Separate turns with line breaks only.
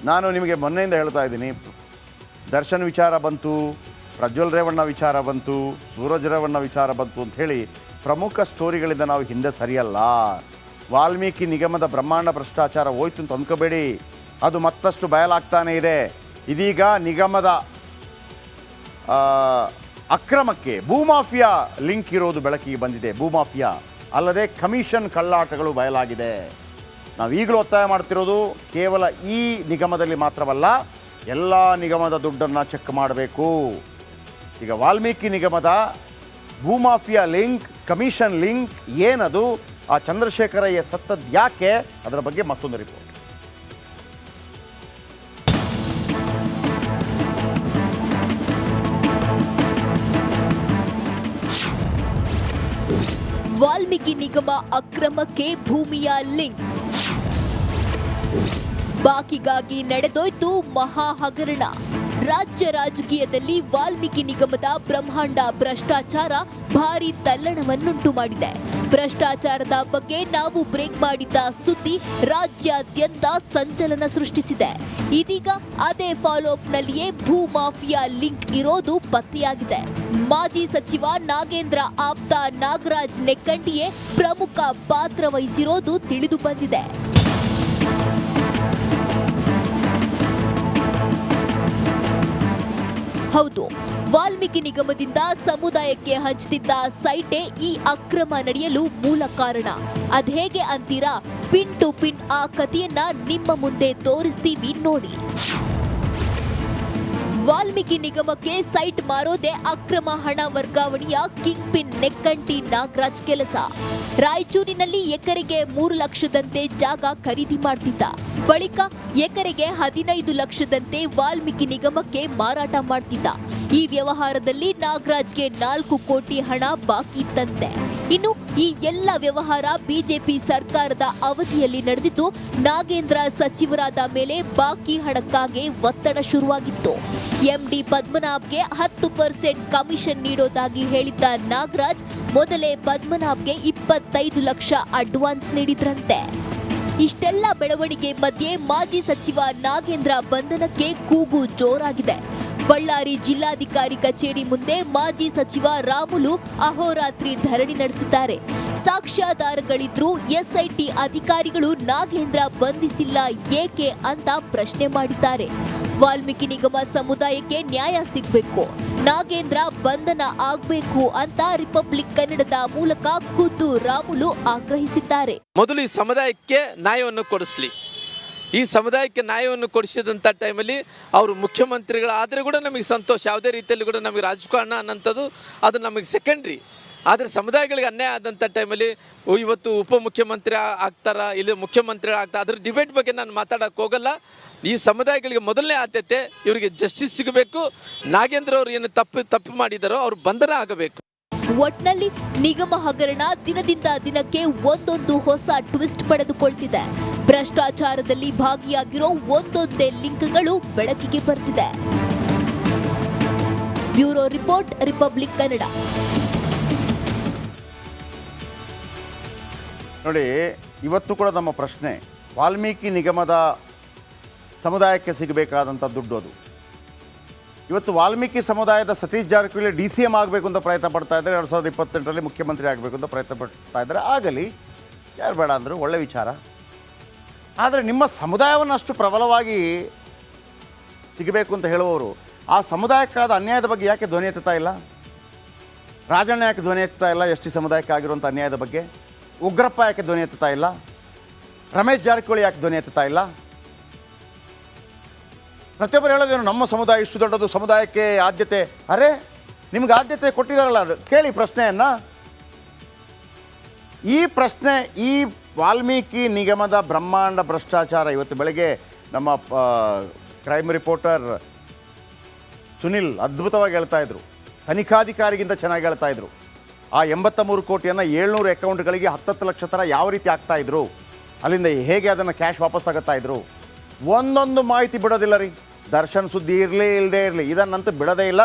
ನಾನು ನಿಮಗೆ ಮೊನ್ನೆಯಿಂದ ಹೇಳ್ತಾ ಇದ್ದೀನಿ, ದರ್ಶನ್ ವಿಚಾರ ಬಂತು, ಪ್ರಜ್ವಲ್ ರೇವಣ್ಣ ವಿಚಾರ ಬಂತು, ಸೂರಜ್ ರೇವಣ್ಣ ವಿಚಾರ ಬಂತು ಅಂತ ಹೇಳಿ ಪ್ರಮುಖ ಸ್ಟೋರಿಗಳಿಂದ ನಾವು ಹಿಂದೆ ಸರಿಯಲ್ಲ. ವಾಲ್ಮೀಕಿ ನಿಗಮದ ಬ್ರಹ್ಮಾಂಡ ಭ್ರಷ್ಟಾಚಾರ ಹೋಯ್ತು ಅಂತ ಅಂದ್ಕೋಬೇಡಿ, ಅದು ಮತ್ತಷ್ಟು ಬಯಲಾಗ್ತಾನೇ ಇದೆ. ಇದೀಗ ನಿಗಮದ ಅಕ್ರಮಕ್ಕೆ ಭೂಮಾಫಿಯಾ ಲಿಂಕ್ ಇರೋದು ಬೆಳಕಿಗೆ ಬಂದಿದೆ. ಭೂಮಾಫಿಯಾ ಅಲ್ಲದೆ ಕಮಿಷನ್ ಕಳ್ಳಾಟಗಳು ಬಯಲಾಗಿದೆ. ನಾವು ಈಗಲೂ ಒತ್ತಾಯ ಮಾಡ್ತಿರೋದು ಕೇವಲ ಈ ನಿಗಮದಲ್ಲಿ ಮಾತ್ರವಲ್ಲ, ಎಲ್ಲ ನಿಗಮದ ದುಡ್ಡನ್ನು ಚೆಕ್ ಮಾಡಬೇಕು. ಈಗ ವಾಲ್ಮೀಕಿ ನಿಗಮದ ಭೂಮಾಫಿಯಾ ಲಿಂಕ್, ಕಮಿಷನ್ ಲಿಂಕ್ ಏನದು, ಆ ಚಂದ್ರಶೇಖರಯ್ಯ ಸತ್ತದ್ದು ಯಾಕೆ, ಅದರ ಬಗ್ಗೆ ಮತ್ತೊಂದು ರಿಪೋರ್ಟ್.
ವಾಲ್ಮೀಕಿ ನಿಗಮ ಅಕ್ರಮಕ್ಕೆ ಭೂಮಿಯ ಲಿಂಕ್, ಬಾಕಿಗಾಗಿ ನಡೆದೋಯ್ತು ಮಹಾ ಹಗರಣ. ರಾಜ್ಯ ರಾಜಕೀಯದಲ್ಲಿ ವಾಲ್ಮೀಕಿ ನಿಗಮದ ಬ್ರಹ್ಮಾಂಡ ಭ್ರಷ್ಟಾಚಾರ ಭಾರಿ ತಲ್ಲಣವನ್ನುಂಟು ಮಾಡಿದೆ. ಭ್ರಷ್ಟಾಚಾರದ ಬಗ್ಗೆ ನಾವು ಬ್ರೇಕ್ ಮಾಡಿದ್ದ ಸುದ್ದಿ ರಾಜ್ಯಾದ್ಯಂತ ಸಂಚಲನ ಸೃಷ್ಟಿಸಿದೆ. ಇದೀಗ ಅದೇ ಫಾಲೋಅಪ್ನಲ್ಲಿಯೇ ಭೂ ಮಾಫಿಯಾ ಲಿಂಕ್ ಇರೋದು ಪತ್ತೆಯಾಗಿದೆ. ಮಾಜಿ ಸಚಿವ ನಾಗೇಂದ್ರ ಆಪ್ತ ನಾಗರಾಜ್ ನೆಕ್ಕಂಡಿಯೇ ಪ್ರಮುಖ ಪಾತ್ರ ವಹಿಸಿರೋದು ತಿಳಿದು ಬಂದಿದೆ. ಹೌದು, ವಾಲ್ಮೀಕಿ ನಿಗಮದಿಂದ ಸಮುದಾಯಕ್ಕೆ ಹಂಚುತ್ತಿದ್ದ ಸೈಟೇ ಈ ಅಕ್ರಮ ನಡೆಯಲು ಮೂಲ ಕಾರಣ. ಅದ್ಹೇಗೆ ಅಂತೀರಾ? ಪಿನ್ ಟು ಪಿನ್ ಆ ಕಥೆಯನ್ನ ನಿಮ್ಮ ಮುಂದೆ ತೋರಿಸ್ತೀವಿ ನೋಡಿ. ವಾಲ್ಮೀಕಿ ನಿಗಮಕ್ಕೆ ಸೈಟ್ ಮಾರೋದೇ ಅಕ್ರಮ ಹಣ ವರ್ಗಾವಣೆಯ ಕಿಂಗ್ ಪಿನ್ ನೆಕ್ಕಂಟಿ ನಾಗರಾಜ್ ಕೆಲಸ. ರಾಯಚೂರಿನಲ್ಲಿ ಎಕರೆಗೆ 3 ಲಕ್ಷದಂತೆ ಜಾಗ ಖರೀದಿ ಮಾಡ್ತಿದ್ದ. ಬಳಿಕ ಎಕರೆಗೆ 15 ಲಕ್ಷದಂತೆ ವಾಲ್ಮೀಕಿ ನಿಗಮಕ್ಕೆ ಮಾರಾಟ ಮಾಡ್ತಿದ್ದ. ಈ ವ್ಯವಹಾರದಲ್ಲಿ ನಾಗರಾಜ್ಗೆ 4 ಕೋಟಿ ಹಣ ಬಾಕಿ ಇತ್ತಂತೆ. ಇನ್ನು ಈ ಎಲ್ಲ ವ್ಯವಹಾರ ಬಿಜೆಪಿ ಸರ್ಕಾರದ ಅವಧಿಯಲ್ಲಿ ನಡೆದಿದ್ದು, ನಾಗೇಂದ್ರ ಸಚಿವರಾದ ಮೇಲೆ ಬಾಕಿ ಹಣಕ್ಕಾಗಿ ಒತ್ತಡ ಶುರುವಾಗಿತ್ತು. ಎಂಡಿ ಪದ್ಮನಾಭ್ಗೆ 10% ಕಮಿಷನ್ ನೀಡೋದಾಗಿ ಹೇಳಿದ್ದ ನಾಗರಾಜ್ ಮೊದಲೇ ಪದ್ಮನಾಭ್ಗೆ 25 ಲಕ್ಷ ಅಡ್ವಾನ್ಸ್ ನೀಡಿದ್ರಂತೆ. ಇಷ್ಟೆಲ್ಲ ಬೆಳವಣಿಗೆ ಮಧ್ಯೆ ಮಾಜಿ ಸಚಿವ ನಾಗೇಂದ್ರ ಬಂಧನಕ್ಕೆ ಕೂಗು ಜೋರಾಗಿದೆ. ಬಳ್ಳಾರಿ ಜಿಲ್ಲಾಧಿಕಾರಿ ಕಚೇರಿ ಮುಂದೆ ಮಾಜಿ ಸಚಿವ ರಾಮುಲು ಅಹೋರಾತ್ರಿ ಧರಣಿ ನಡೆಸಿದ್ದಾರೆ. ಸಾಕ್ಷ್ಯಾಧಾರಗಳಿದ್ರೂ ಎಸ್ಐಟಿ ಅಧಿಕಾರಿಗಳು ನಾಗೇಂದ್ರ ಬಂಧಿಸಿಲ್ಲ ಏಕೆ ಅಂತ ಪ್ರಶ್ನೆ ಮಾಡಿದ್ದಾರೆ. ವಾಲ್ಮೀಕಿ ನಿಗಮ ಸಮುದಾಯಕ್ಕೆ ನ್ಯಾಯ ಸಿಗಬೇಕು, ನಾಗೇಂದ್ರ ಬಂಧನ ಆಗಬೇಕು ಅಂತ ರಿಪಬ್ಲಿಕ್ ಕನ್ನಡದ ಮೂಲಕ ಖುದ್ದು ರಾಮುಲು ಆಗ್ರಹಿಸಿದ್ದಾರೆ.
ಮೊದಲು ಈ ಸಮುದಾಯಕ್ಕೆ ನ್ಯಾಯವನ್ನು ಕೊಡಿಸ್ಲಿ. ಈ ಸಮುದಾಯಕ್ಕೆ ನ್ಯಾಯವನ್ನು ಕೊಡಿಸಿದಂಥ ಟೈಮಲ್ಲಿ ಅವರು ಮುಖ್ಯಮಂತ್ರಿಗಳಾದರೆ ಕೂಡ ನಮಗೆ ಸಂತೋಷ. ಯಾವುದೇ ರೀತಿಯಲ್ಲಿ ಕೂಡ ನಮಗೆ ರಾಜಕಾರಣ ಅನ್ನೋಂಥದ್ದು ಅದು ನಮಗೆ ಸೆಕೆಂಡ್ರಿ. ಆದರೆ ಸಮುದಾಯಗಳಿಗೆ ಅನ್ಯಾಯ ಆದಂಥ ಟೈಮಲ್ಲಿ ಇವತ್ತು ಉಪಮುಖ್ಯಮಂತ್ರಿ ಆಗ್ತಾರ, ಇಲ್ಲಿ ಮುಖ್ಯಮಂತ್ರಿ ಆಗ್ತಾರೆ, ಅದ್ರ ಡಿಬೇಟ್ ಬಗ್ಗೆ ನಾನು ಮಾತಾಡೋಕ್ಕೆ ಹೋಗಲ್ಲ. ಈ ಸಮುದಾಯಗಳಿಗೆ ಮೊದಲನೇ ಆದ್ಯತೆ ಇವರಿಗೆ ಜಸ್ಟಿಸ್ ಸಿಗಬೇಕು. ನಾಗೇಂದ್ರ ಅವರು ಏನು ತಪ್ಪು ಮಾಡಿದಾರೋ ಅವರು ಬಂಧನ ಆಗಬೇಕು.
ಒಟ್ನಲ್ಲಿ ನಿಗಮ ಹಗರಣ ದಿನದಿಂದ ದಿನಕ್ಕೆ ಒಂದೊಂದು ಹೊಸ ಟ್ವಿಸ್ಟ್ ಪಡೆದುಕೊಳ್ತಿದೆ. ಭ್ರಷ್ಟಾಚಾರದಲ್ಲಿ ಭಾಗಿಯಾಗಿರೋ ಒಂದೊಂದೇ ಲಿಂಕ್ಗಳು ಬೆಳಕಿಗೆ ಬರ್ತಿದೆ. Bureau report, republic Kannada.
ನೋಡಿ, ಇವತ್ತು ಕೂಡ ನಮ್ಮ ಪ್ರಶ್ನೆ, ವಾಲ್ಮೀಕಿ ನಿಗಮದ ಸಮುದಾಯಕ್ಕೆ ಸಿಗಬೇಕಾದಂಥ ದುಡ್ಡು ಅದು. ಇವತ್ತು ವಾಲ್ಮೀಕಿ ಸಮುದಾಯದ ಸತೀಶ್ ಜಾರಕಿಹೊಳಿ DCM ಆಗಬೇಕು ಅಂತ ಪ್ರಯತ್ನ ಪಡ್ತಾ ಇದ್ದಾರೆ. 2028ರಲ್ಲಿ ಮುಖ್ಯಮಂತ್ರಿ ಆಗಬೇಕು ಅಂತ ಪ್ರಯತ್ನ ಪಡ್ತಾ ಇದ್ದಾರೆ. ಆಗಲಿ, ಯಾರು ಬೇಡ ಅಂದರು, ಒಳ್ಳೆ ವಿಚಾರ. ಆದರೆ ನಿಮ್ಮ ಸಮುದಾಯವನ್ನು ಅಷ್ಟು ಪ್ರಬಲವಾಗಿ ಸಿಗಬೇಕು ಅಂತ ಹೇಳುವವರು ಆ ಸಮುದಾಯಕ್ಕಾದ ಅನ್ಯಾಯದ ಬಗ್ಗೆ ಯಾಕೆ ಧ್ವನಿ ಎತ್ತುತ್ತಾ ಇಲ್ಲ? ರಾಜಣ್ಣ ಯಾಕೆ ಧ್ವನಿ ಎತ್ತುತ್ತಾ ಇಲ್ಲ? ಎಸ್ ಟಿ ಸಮುದಾಯಕ್ಕೆ ಆಗಿರುವಂಥ ಅನ್ಯಾಯದ ಬಗ್ಗೆ ಉಗ್ರಪ್ಪ ಯಾಕೆ ಧ್ವನಿ ಎತ್ತುತ್ತಾ ಇಲ್ಲ? ರಮೇಶ್ ಜಾರಕಿಹೊಳಿ ಯಾಕೆ ಧ್ವನಿ ಎತ್ತುತ್ತಾ ಇಲ್ಲ? ಪ್ರತಿಯೊಬ್ಬರು ಹೇಳೋದೇನು, ನಮ್ಮ ಸಮುದಾಯ ಇಷ್ಟು ದೊಡ್ಡದು, ಸಮುದಾಯಕ್ಕೆ ಆದ್ಯತೆ. ಅರೆ, ನಿಮ್ಗೆ ಆದ್ಯತೆ ಕೊಟ್ಟಿದ್ದಾರಲ್ಲ, ಕೇಳಿ ಪ್ರಶ್ನೆಯನ್ನು. ಈ ಪ್ರಶ್ನೆ, ಈ ವಾಲ್ಮೀಕಿ ನಿಗಮದ ಬ್ರಹ್ಮಾಂಡ ಭ್ರಷ್ಟಾಚಾರ ಇವತ್ತು ಬೆಳಗ್ಗೆ ನಮ್ಮ ಕ್ರೈಮ್ ರಿಪೋರ್ಟರ್ ಸುನಿಲ್ ಅದ್ಭುತವಾಗಿ ಹೇಳ್ತಾ ಇದ್ರು. ತನಿಖಾಧಿಕಾರಿಗಿಂತ ಚೆನ್ನಾಗಿ ಹೇಳ್ತಾ ಇದ್ರು. ಆ 83 ಕೋಟಿಯನ್ನು 700 ಅಕೌಂಟ್ಗಳಿಗೆ 10 ಲಕ್ಷ ಥರ ಯಾವ ರೀತಿ ಆಗ್ತಾಯಿದ್ರು, ಅಲ್ಲಿಂದ ಹೇಗೆ ಅದನ್ನು ಕ್ಯಾಶ್ ವಾಪಸ್ ತಗೋತಾ ಇದ್ರು, ಒಂದೊಂದು ಮಾಹಿತಿ ಬಿಡೋದಿಲ್ಲ ರೀ. ದರ್ಶನ್ ಸುದ್ದಿ ಇರಲಿ ಇಲ್ಲದೇ ಇರಲಿ, ಇದನ್ನಂತೂ ಬಿಡೋದೇ ಇಲ್ಲ.